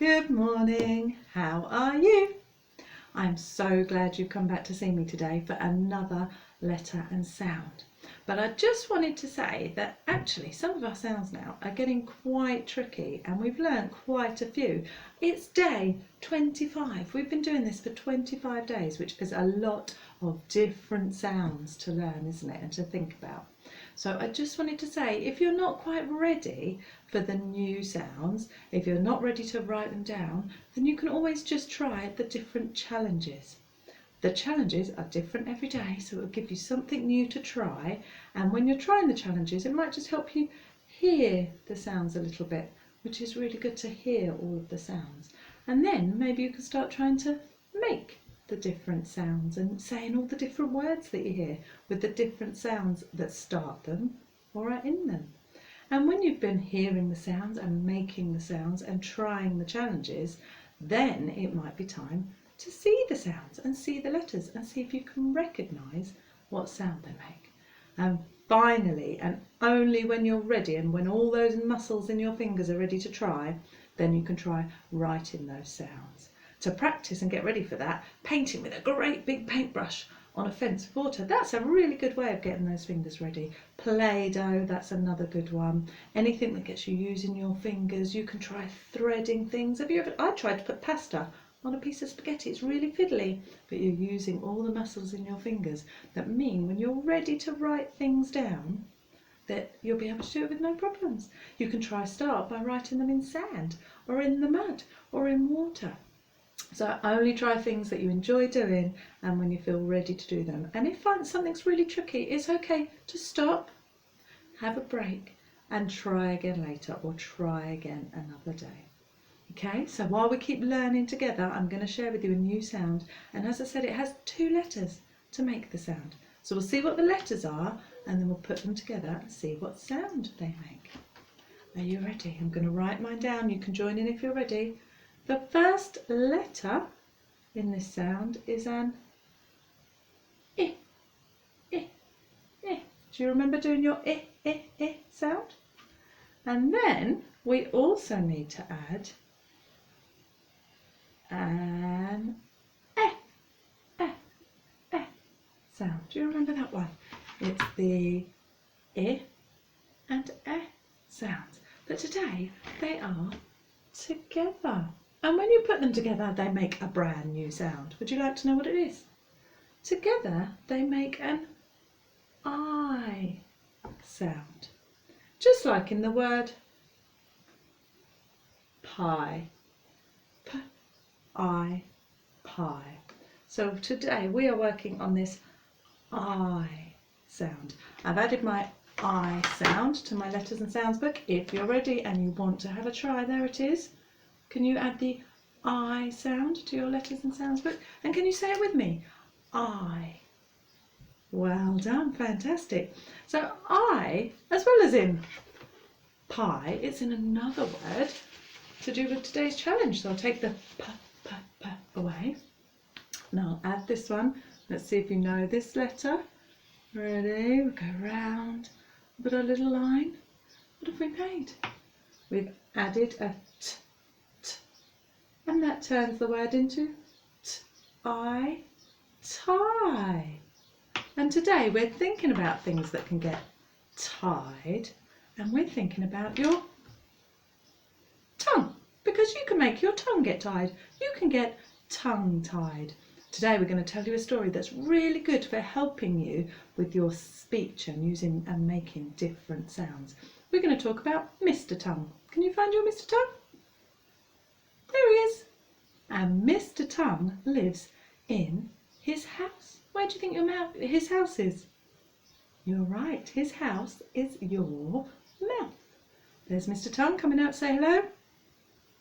Good morning, how are you? I'm so glad you've come back to see me today for another letter and sound. But I just wanted to say that actually some of our sounds now are getting quite tricky and we've learned quite a few. It's day 25. We've been doing this for 25 days, which is a lot of different sounds to learn, isn't it, and to think about. So I just wanted to say, if you're not quite ready for the new sounds, if you're not ready to write them down, then you can always just try the different challenges. The challenges are different every day, so it will give you something new to try. And when you're trying the challenges, it might just help you hear the sounds a little bit, which is really good to hear all of the sounds. And then maybe you can start trying to make the different sounds and saying all the different words that you hear with the different sounds that start them or are in them. And when you've been hearing the sounds and making the sounds and trying the challenges, then it might be time to see the sounds and see the letters and see if you can recognise what sound they make. And finally, and only when you're ready and when all those muscles in your fingers are ready to try, then you can try writing those sounds. To practice and get ready for that, painting with a great big paintbrush on a fence with water, that's a really good way of getting those fingers ready. Play-Doh, that's another good one. Anything that gets you using your fingers. You can try threading things. I tried to put pasta on a piece of spaghetti. It's really fiddly, but you're using all the muscles in your fingers that mean when you're ready to write things down, that you'll be able to do it with no problems. You can start by writing them in sand or in the mud or in water. So only try things that you enjoy doing and when you feel ready to do them. And if something's really tricky, it's okay to stop, have a break and try again later or try again another day. Okay, so while we keep learning together, I'm going to share with you a new sound. And as I said, it has 2 letters to make the sound. So we'll see what the letters are and then we'll put them together and see what sound they make. Are you ready? I'm going to write mine down. You can join in if you're ready. The first letter in this sound is an I, I, I. Do you remember doing your I sound? And then we also need to add an eh sound. Do you remember that one? It's the I and sounds. But today they are together. And when you put them together, they make a brand new sound. Would you like to know what it is? Together, they make an I sound. Just like in the word pie. P-I, pie. So today we are working on this I sound. I've added my I sound to my letters and sounds book. If you're ready and you want to have a try, there it is. Can you add the I sound to your letters and sounds book? And can you say it with me? I. Well done, fantastic. So I, as well as in pie, it's in another word to do with today's challenge. So I'll take the p away. Now I'll add this one. Let's see if you know this letter. Ready? We'll go round, put a little line. What have we made? We've added a t. And that turns the word into I, tie. And today we're thinking about things that can get tied, and we're thinking about your tongue, because you can make your tongue get tied. You can get tongue tied. Today we're going to tell you a story that's really good for helping you with your speech and using and making different sounds. We're going to talk about Mr. Tongue. Can you find your Mr. Tongue? There he is. And Mr. Tongue lives in his house. Where do you think his house is? You're right, his house is your mouth. There's Mr. Tongue coming out to say hello.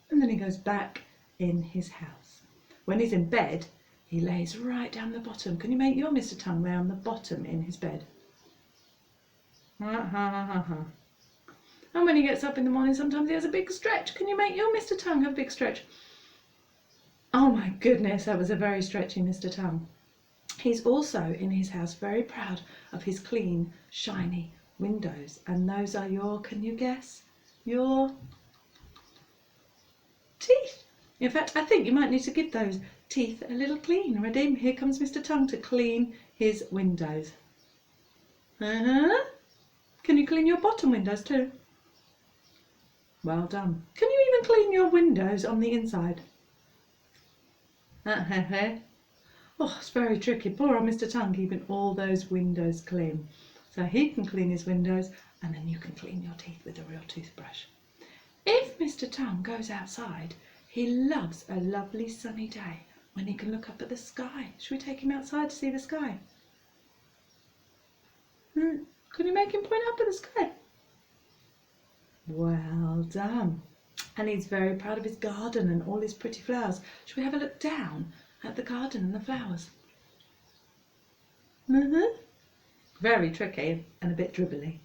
And then he goes back in his house. When he's in bed, he lays right down the bottom. Can you make your Mr. Tongue lay on the bottom in his bed? And when he gets up in the morning, sometimes he has a big stretch. Can you make your Mr. Tongue have a big stretch? Oh my goodness, that was a very stretchy Mr. Tongue. He's also in his house very proud of his clean, shiny windows. And those are your, can you guess? Your teeth. In fact, I think you might need to give those teeth a little clean. Ready? Here comes Mr. Tongue to clean his windows. Can you clean your bottom windows too? Well done. Can you even clean your windows on the inside? Oh, it's very tricky. Poor old Mr. Tongue keeping all those windows clean. So he can clean his windows and then you can clean your teeth with a real toothbrush. If Mr. Tongue goes outside, he loves a lovely sunny day when he can look up at the sky. Should we take him outside to see the sky? Can you make him point up at the sky? Well done. And he's very proud of his garden and all his pretty flowers. Should we have a look down at the garden and the flowers? Very tricky and a bit dribbly.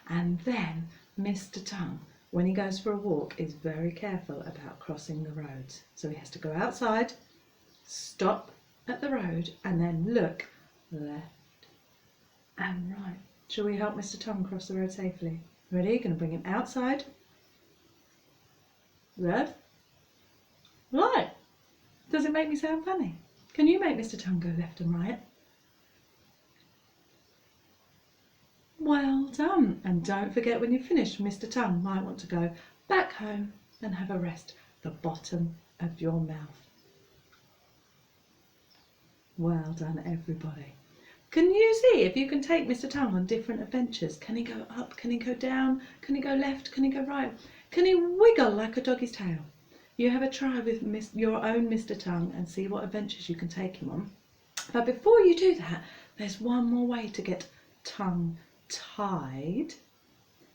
And then Mr. Tongue, when he goes for a walk, is very careful about crossing the roads. So he has to go outside, stop at the road, and then look left and right. Shall we help Mr. Tongue cross the road safely? Ready? Going to bring him outside. Left. Right. Does it make me sound funny? Can you make Mr. Tongue go left and right? Well done. And don't forget, when you finish, Mr. Tongue might want to go back home and have a rest at the bottom of your mouth. Well done, everybody. Can you see if you can take Mr. Tongue on different adventures? Can he go up? Can he go down? Can he go left? Can he go right? Can he wiggle like a doggy's tail? You have a try with your own Mr. Tongue and see what adventures you can take him on. But before you do that, there's one more way to get tongue tied,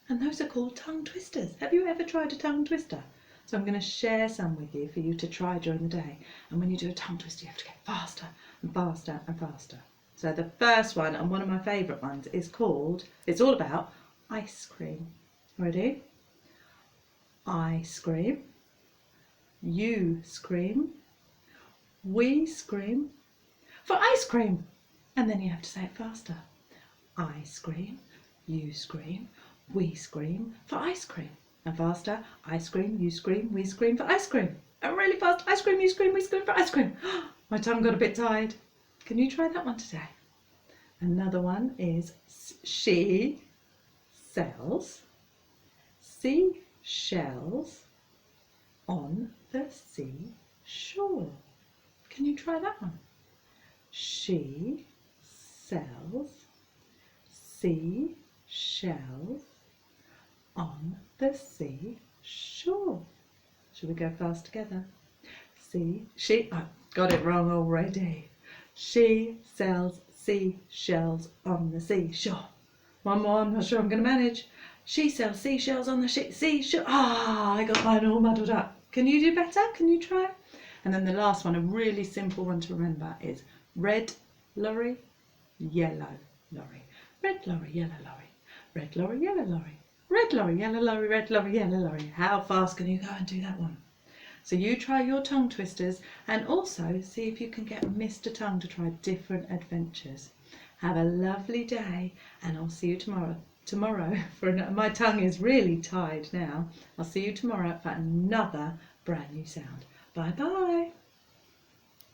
and those are called tongue twisters. Have you ever tried a tongue twister? So I'm going to share some with you for you to try during the day. And when you do a tongue twister, you have to get faster and faster and faster. So the first one, and one of my favourite ones, is called, it's all about ice cream. Ready? I scream, you scream, we scream for ice cream. And then you have to say it faster. I scream, you scream, we scream for ice cream. And faster, I scream, you scream, we scream for ice cream. And really fast, I scream, you scream, we scream for ice cream. My tongue got a bit tired. Can you try that one today? Another one is she sells seashells on the seashore. Can you try that one? She sells seashells on the seashore. Should we go fast together? I got it wrong already. She sells seashells on the seashore. One more, I'm not sure I'm going to manage. She sells seashells on the seashore. I got mine all muddled up. Can you do better? Can you try? And then the last one, a really simple one to remember, is red lorry, yellow lorry. Red lorry, yellow lorry. Red lorry, yellow lorry. Red lorry, yellow lorry, red lorry, yellow lorry. How fast can you go and do that one? So you try your tongue twisters and also see if you can get Mr. Tongue to try different adventures. Have a lovely day and I'll see you tomorrow. My tongue is really tied now. I'll see you tomorrow for another brand new sound. Bye bye.